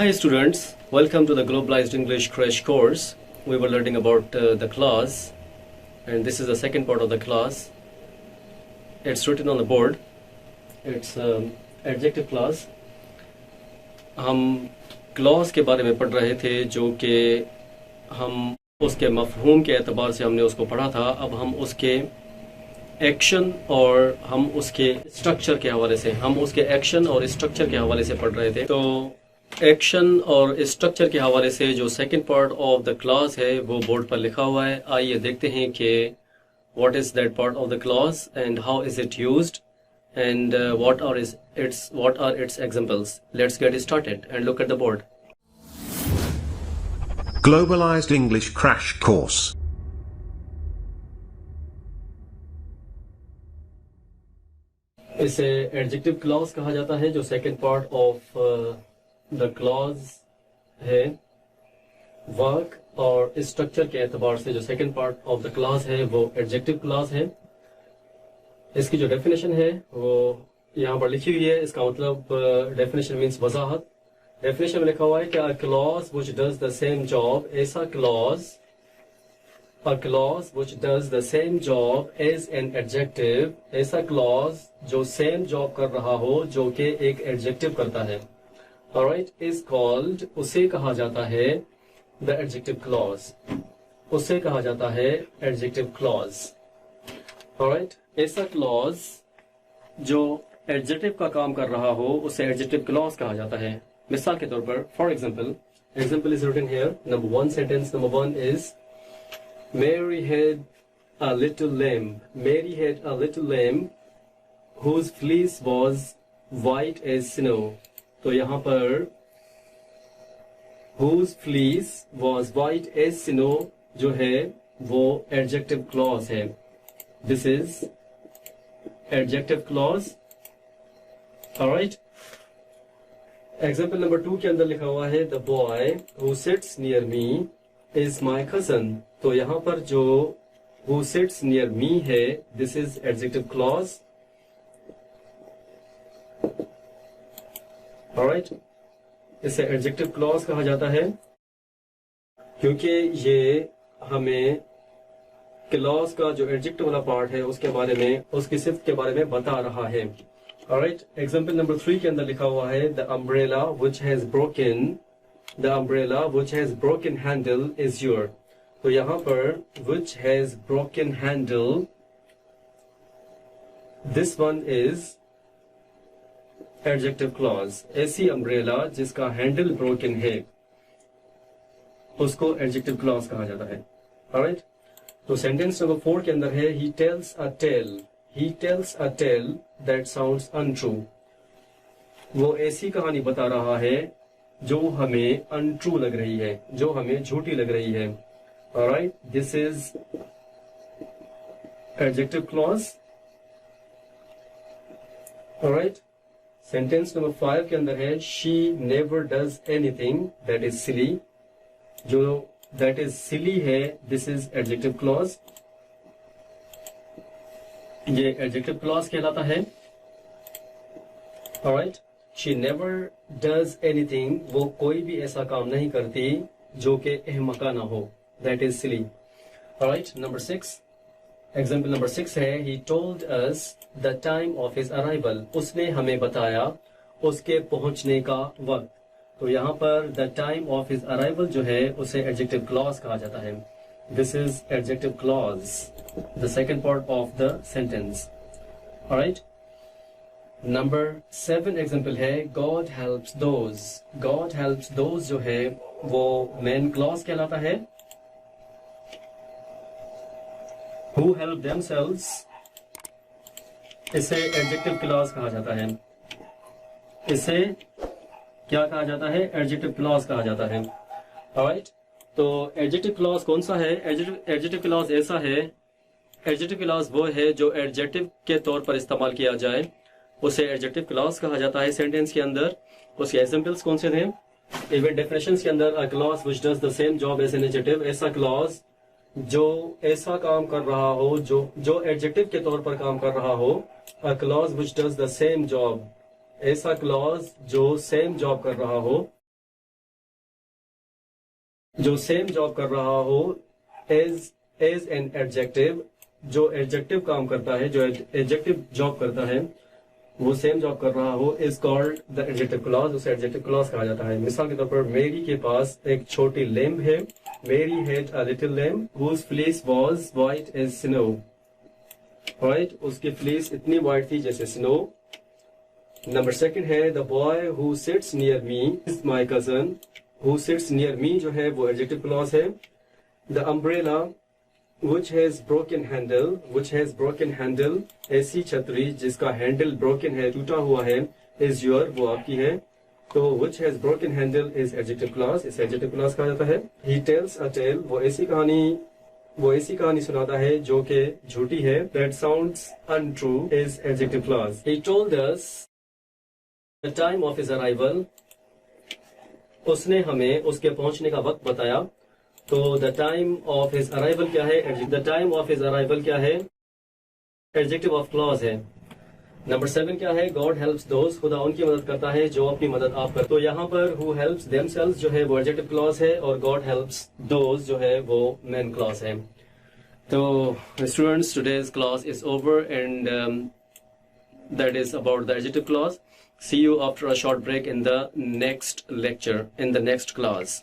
Hi students, welcome to the Globalized English Crash Course. We were learning about the clause, and this is the second part of the clause. It's written on the board. It's adjective clause. हम clause के बारे में पढ़ रहे थे जो कि हम उसके मफ़हूम के एतबार से हमने उसको पढ़ा था. अब हम उसके एक्शन और हम उसके स्ट्रक्चर के हवाले से पढ़ रहे थे. तो एक्शन और स्ट्रक्चर के हवाले से जो second part of the clause है वो बोर्ड पर लिखा हुआ है. आइए देखते हैं कि what is that part of the clause and how is it used and what are its examples. Let's get started and look at the board. Globalized English Crash Course. इसे एडजेक्टिव क्लॉज कहा जाता है. जो second part of the clause है, work और structure के एतबार से जो second part of the clause है वो एडजेक्टिव क्लॉज है. इसकी जो डेफिनेशन है वो यहाँ पर लिखी हुई है. इसका मतलब डेफिनेशन मीन्स वजाहत. डेफिनेशन में लिखा हुआ है कि a clause which does the same job, ऐसा clause, a clause which does the same job as an adjective, ऐसा क्लॉज जो सेम जॉब कर रहा हो जो कि एक एडजेक्टिव करता है. ऑलराइट, इज कॉल्ड, उसे कहा जाता है द एडजेक्टिव क्लॉज. उसे कहा जाता है एडजेक्टिव क्लॉज. ऑलराइट, ऐसा क्लॉज जो एडजेक्टिव का काम कर रहा हो उसे एडजेक्टिव क्लॉज कहा जाता है. मिसाल के तौर पर, for example is written here. Number one, sentence number one is Mary had a little lamb. Mary had a little lamb whose fleece was white as snow. तो यहाँ पर whose fleece was white as snow जो है वो adjective clause है. This is adjective clause. Alright. Example number 2 के अंदर लिखा हुआ है the boy who sits near me is my cousin. तो यहाँ पर जो who sits near me है, this is adjective clause. Alright. इसे adjective clause कहा जाता है क्योंकि ये हमें क्लॉज का जो एडजेक्टिव वाला पार्ट है उसके बारे में, उसकी सिफ्त के बारे में बता रहा है. ऑलराइट, एग्जांपल नंबर 3 के अंदर लिखा हुआ है the umbrella which has broken handle is your. तो यहाँ पर which has broken handle, this one is adjective clause. ऐसी अम्ब्रेला जिसका हैंडल ब्रोकन है उसको एडजेक्टिव क्लॉज कहा जाता है. ऑलराइट, तो सेंटेंस नंबर 4 के अंदर है he tells a tale that sounds untrue. वो ऐसी कहानी बता रहा है जो हमें अनट्रू लग रही है, जो हमें झूठी लग रही है. Alright, this is adjective clause. Alright, sentence number 5 के अंदर है she never does anything that is silly. जो that is silly है, this is adjective clause. ये adjective clause कहलाता है. Alright, she never does anything, वो कोई भी ऐसा काम नहीं करती जो कि अहमकाना हो, that is silly. Alright, number 6, example number 6 है he told us the time of his arrival. उसने हमें बताया उसके पहुंचने का वक्त. तो यहाँ पर the time of his arrival जो है उसे एडजेक्टिव क्लॉज कहा जाता है. This is adjective clause, the second part of the sentence. Alright, number 7 example है God helps those. God helps those जो है वो मेन क्लॉज कहलाता है. हु हेल्प देमसेल्व्स, इसे एडजेक्टिव क्लॉज कहा जाता है. इसे क्या कहा जाता है? एडजेक्टिव क्लॉज कहा जाता है. ऑलराइट, तो एडजेक्टिव क्लॉज कौन सा है? एडजेक्टिव क्लॉज ऐसा है, एडजेक्टिव क्लॉज वो है जो एडजेक्टिव के तौर पर इस्तेमाल किया जाए, उसे एडजेक्टिव क्लॉज कहा जाता है सेंटेंस के अंदर. उसके एग्जांपल्स कौन से थे? इवन डेफिनेशंस के अंदर a clause which does the same job as an adjective, ऐसा क्लॉज जो ऐसा काम कर रहा हो, जो एडजेक्टिव के तौर पर काम कर रहा हो. अ clause which does the same job, ऐसा क्लॉज जो सेम जॉब कर रहा हो जो सेम जॉब कर रहा हो एज एन एडजेक्टिव, जो एडजेक्टिव काम करता है, जो एडजेक्टिव जॉब करता है, वो सेम जॉब कर रहा हो, is called the adjective clause, उसे एडजेक्टिव क्लॉज कहा जाता है। मिसाल के तौर पर मेरी के पास एक छोटी लेम्ब है, Mary had a little lamb whose fleece was white as snow, right, उसकी फ्लीस इतनी व्हाइट थी जैसे स्नो। नंबर सेकंड है the boy who sits near me is my cousin, who sits near me जो है वो adjective clause है। The umbrella which has broken handle, ऐसी छतरी जिसका हैंडल ब्रोकन है, टूटा हुआ है, is your, वो आपकी है, तो which has broken handle is adjective clause, इस adjective clause कहा जाता है। he tells a tale, वो ऐसी कहानी सुनाता है जो कि झूठी है, that sounds untrue is adjective clause। he told us the time of his arrival, उसने हमें उसके पहुंचने का वक्त बताया, तो the time of his arrival क्या है, the time of his arrival क्या है, एडजेक्टिव ऑफ क्लॉज है। नंबर 7 क्या है, गॉड हेल्प्स दोज, खुदा उनकी मदद करता है जो अपनी मदद आप करते। तो यहाँ पर हु हेल्प्स देमसेल्व्स जो है वो एडजेक्टिव क्लॉज है, और गॉड हेल्प्स दोज जो है वो मेन क्लॉज है। तो students, today's clause is over and that is about the adjective clause. See you after a short break in the next lecture, in the next class.